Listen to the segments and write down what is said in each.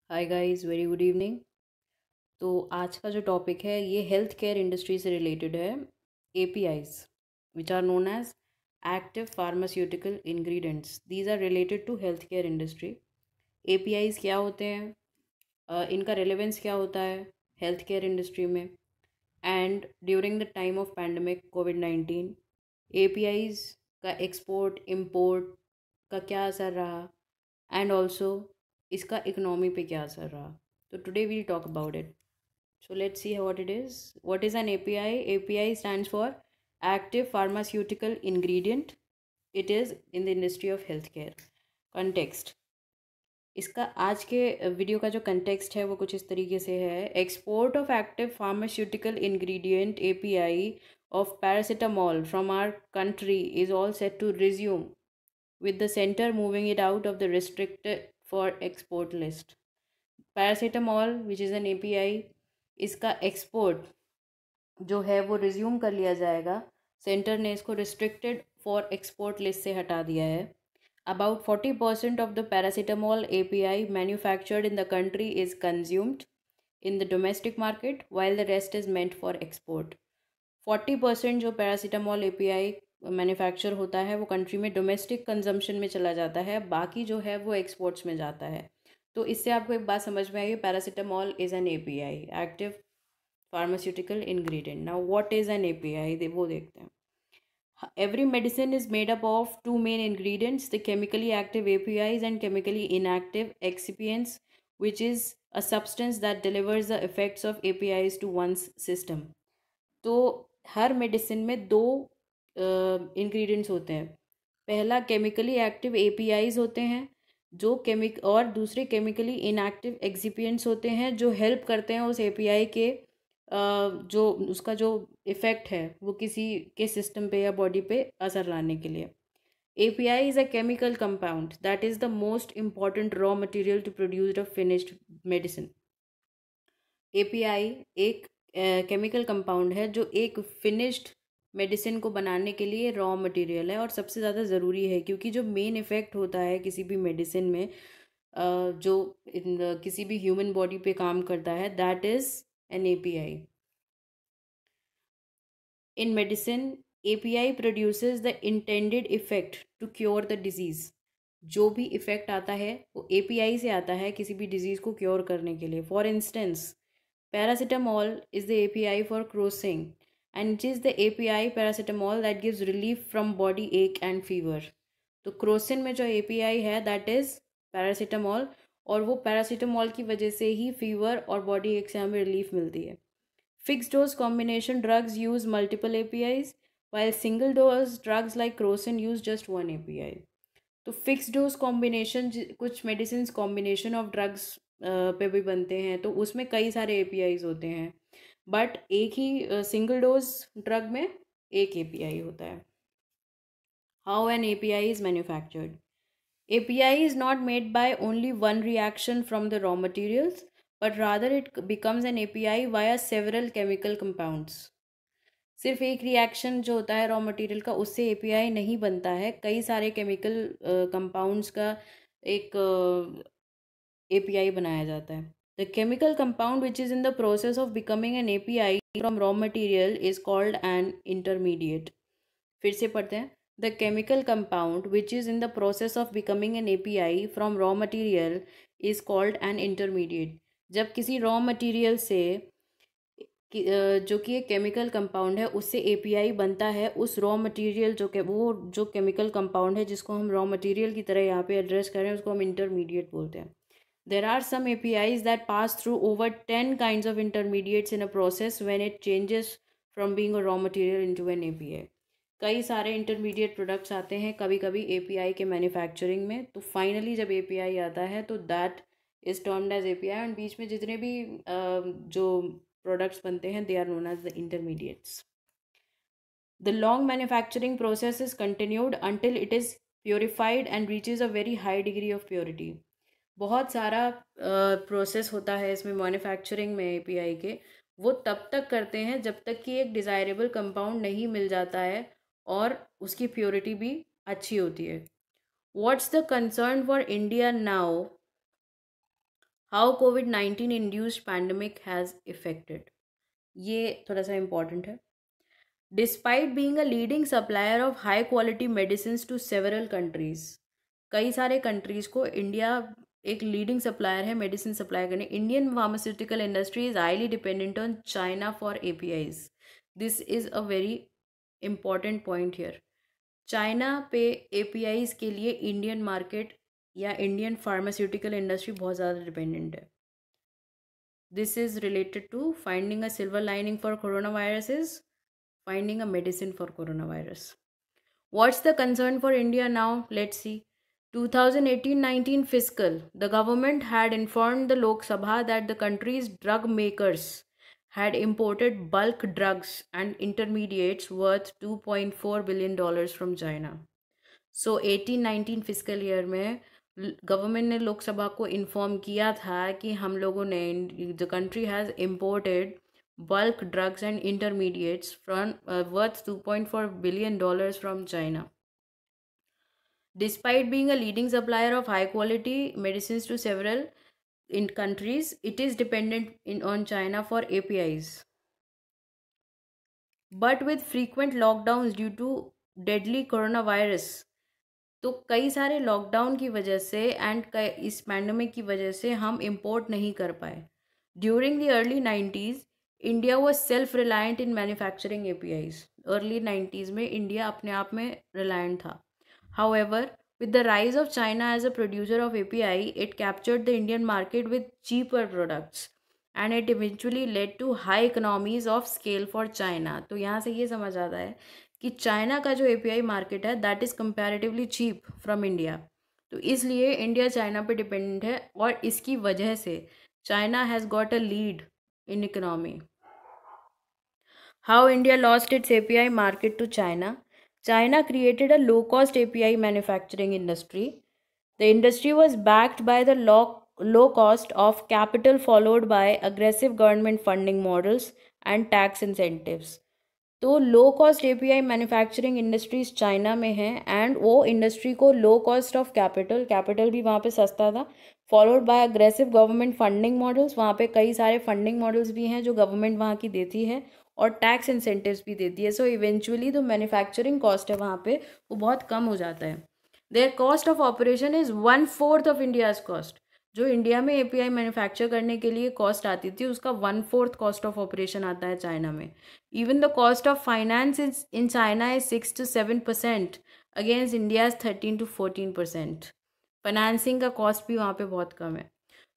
हाय guys, very good evening. तो आज का जो टॉपिक है ये हेल्थ केयर इंडस्ट्री से रिलेटेड है। APIs which are known as active pharmaceutical ingredients, these are related to health care industry. APIs क्या होते हैं, इनका रेलेवेंस क्या होता है हेल्थ केयर इंडस्ट्री में, and during the time of pandemic कोविड-19 एपीआईज का एक्सपोर्ट इंपोर्ट का क्या असर रहा, एंड ऑल्सो इसका इकोनॉमी पे क्या असर रहा। तो today we'll talk about it. So let's see what it is. What is an API? API stands for active pharmaceutical ingredient. It is in the industry of healthcare. Context. इसका आज के video का जो कंटेक्स्ट है वो कुछ इस तरीके से है। Export of active pharmaceutical ingredient API of paracetamol from our country is all set to resume with the center moving it out of the restricted for export list. Paracetamol which is an API, इसका export जो है वो resume कर लिया जाएगा। Centre ने इसको restricted for export list से हटा दिया है। About 40% of the paracetamol API manufactured in the country is consumed in the domestic market while the rest is meant for export. 40% जो पैरासीटामोल API मैन्युफैक्चर होता है वो कंट्री में डोमेस्टिक कंजम्पशन में चला जाता है, बाकी जो है वो एक्सपोर्ट्स में जाता है। तो इससे आपको एक बात समझ में आई, paracetamol is an API, active pharmaceutical ingredient. Now what is an API, वो देखते हैं। Every medicine is made up of two main ingredients, the chemically active APIs and chemically inactive excipients, which is a substance that delivers the effects of APIs to one's system. तो हर medicine में दो ingredients होते हैं। पहला chemically active APIs होते हैं जो और दूसरे केमिकली इनएक्टिव एक्सिपिएंट्स होते हैं जो हेल्प करते हैं उस API के जो उसका जो इफ़ेक्ट है वो किसी के सिस्टम पे या बॉडी पे असर लाने के लिए। API is a chemical compound that is the most important raw material to produce a finished medicine. API एक केमिकल कंपाउंड है जो एक फिनिश्ड मेडिसिन को बनाने के लिए रॉ मटेरियल है और सबसे ज़्यादा ज़रूरी है, क्योंकि जो मेन इफ़ेक्ट होता है किसी भी मेडिसिन में जो किसी भी ह्यूमन बॉडी पे काम करता है, that is an API. In medicine, API produces the intended effect to cure the disease. जो भी इफ़ेक्ट आता है वो API से आता है किसी भी डिजीज़ को क्योर करने के लिए। For instance, paracetamol is the API for crossing, and it is the API paracetamol that gives relief from body ache and fever. तो क्रोसिन में जो API है दैट इज़ पैरासीटामॉल, और वो पैरासीटामॉल की वजह से ही फीवर और बॉडी एक से हमें रिलीफ मिलती है। Fixed dose combination drugs use multiple APIs, while single dose drugs like crocin use just one API. तो फिक्स डोज कॉम्बिनेशन, कुछ मेडिसिन कॉम्बिनेशन ऑफ ड्रग्स पे भी बनते हैं तो उसमें कई सारे APIs होते हैं, बट एक ही सिंगल डोज ड्रग में एक API होता है। How an API is manufactured? API is not made by only one reaction from the raw materials, but rather it becomes an API via several chemical compounds. सिर्फ एक reaction जो होता है raw material का उससे API नहीं बनता है, कई सारे केमिकल कंपाउंड्स का एक API बनाया जाता है। The chemical compound which is in the process of becoming an API from raw material is called an intermediate. फिर से पढ़ते हैं। The chemical compound which is in the process of becoming an API from raw material is called an intermediate. जब किसी raw material से जो कि एक केमिकल कंपाउंड है उससे API बनता है, उस रॉ मटेरियल वो जो केमिकल कंपाउंड है जिसको हम रॉ मटेरियल की तरह यहाँ पे एड्रेस कर रहे हैं उसको हम इंटरमीडिएट बोलते हैं। There are some APIs that pass through over 10 kinds of intermediates in a process when it changes from being a raw material into an API. कई सारे इंटरमीडिएट प्रोडक्ट्स आते हैं कभी कभी API के मैन्युफैक्चरिंग में, तो फाइनली जब API आता है तो that is termed as API, and बीच में जितने भी जो प्रोडक्ट्स बनते हैं they are known as the intermediates. The long manufacturing process is continued until it is purified and reaches a very high degree of purity. बहुत सारा process होता है इसमें मैन्युफैक्चरिंग में API के, वो तब तक करते हैं जब तक कि एक डिज़ायरेबल कंपाउंड नहीं मिल जाता है और उसकी प्योरिटी भी अच्छी होती है. What's the concern for India now how कोविड-19 इंड्यूस्ड पैंडमिक हैज़ इफेक्टेड, ये थोड़ा सा इम्पॉर्टेंट है। Despite being a leading supplier of high quality medicine to several countries, कई सारे कंट्रीज को इंडिया एक लीडिंग सप्लायर है मेडिसिन सप्लाई करने। Indian pharmaceutical industry is highly dependent on China for APIs. This is a very important point here. China पे APIs के लिए Indian market या इंडियन फार्मास्यूटिकल इंडस्ट्री बहुत ज़्यादा डिपेंडेंट है। This is related to finding a silver lining for corona virus is finding a medicine for coronavirus. What's the concern for India now? Let's see. 2018-19 fiscal, the government had informed the Lok Sabha that the country's drug makers had imported bulk drugs and intermediates worth $2.4 billion from China. So 18-19 fiscal year में government ने लोकसभा को inform किया था कि हम लोगों ने the country has imported bulk drugs and intermediates from worth $2.4 billion from China. Despite being a leading supplier of high quality medicines to several countries, it is dependent on China for APIs. But with frequent lockdowns due to deadly coronavirus, तो कई सारे lockdown की वजह से and इस pandemic की वजह से हम इम्पोर्ट नहीं कर पाए। During the early 90s India was self reliant in manufacturing APIs. Early 90s में इंडिया अपने आप में रिलायंट था। However with the rise of China as a producer of API, it captured the Indian market with cheaper products and it eventually led to high economies of scale for China. तो यहाँ से ये समझ आता है कि China का जो एपीआई मार्केट है that is comparatively cheap from India. तो इसलिए इंडिया चाइना पे डिपेंडेंट है और इसकी वजह से China has got a lead in economy. How India lost its API market to China? China created a low-cost API manufacturing industry. The industry was backed by the low cost of capital followed by aggressive government funding models and tax incentives. तो low cost API manufacturing industries China में है and वो industry को low cost of capital भी वहाँ पे सस्ता था, followed by aggressive government funding models. वहाँ पे कई सारे फंडिंग मॉडल्स भी हैं जो गवर्नमेंट वहाँ की देती है और टैक्स इंसेंटिव्स भी देती है। सो इवेंचुअली जो मैन्युफैक्चरिंग कॉस्ट है वहाँ पे वो बहुत कम हो जाता है। There cost of operation is 1/4 of India's cost. जो इंडिया में एपीआई मैन्युफैक्चर करने के लिए कॉस्ट आती थी उसका 1/4 कॉस्ट ऑफ ऑपरेशन आता है चाइना में। Even the cost of finance is in China is 6 to 7% against India's 13 to 14%। Financing का कॉस्ट भी वहाँ पे बहुत कम है।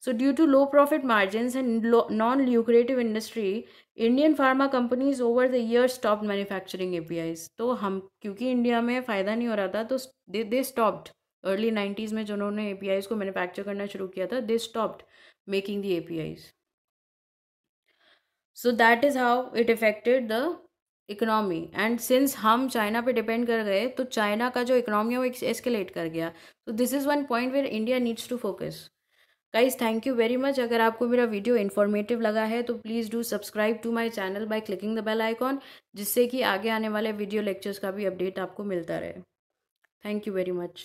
So due to low profit margins and non lucrative industry, Indian pharma companies over the year stopped manufacturing APIs. तो हम क्योंकि इंडिया में फ़ायदा नहीं हो रहा था तो दे स्टॉप्ड। अर्ली 90s में जिन्होंने एपीआईज को मैन्युफैक्चर करना शुरू किया था they stopped making the APIs. So that is how it affected the economy and since हम चाइना पे डिपेंड कर गए तो चाइना का जो इकोनॉमी है वो एस्केलेट कर गया। तो this is one point where India needs to focus. Guys thank you very much. अगर आपको मेरा वीडियो इन्फॉर्मेटिव लगा है तो please do subscribe to my channel by clicking the bell icon, जिससे कि आगे आने वाले वीडियो लेक्चर्स का भी अपडेट आपको मिलता रहे। Thank you very much.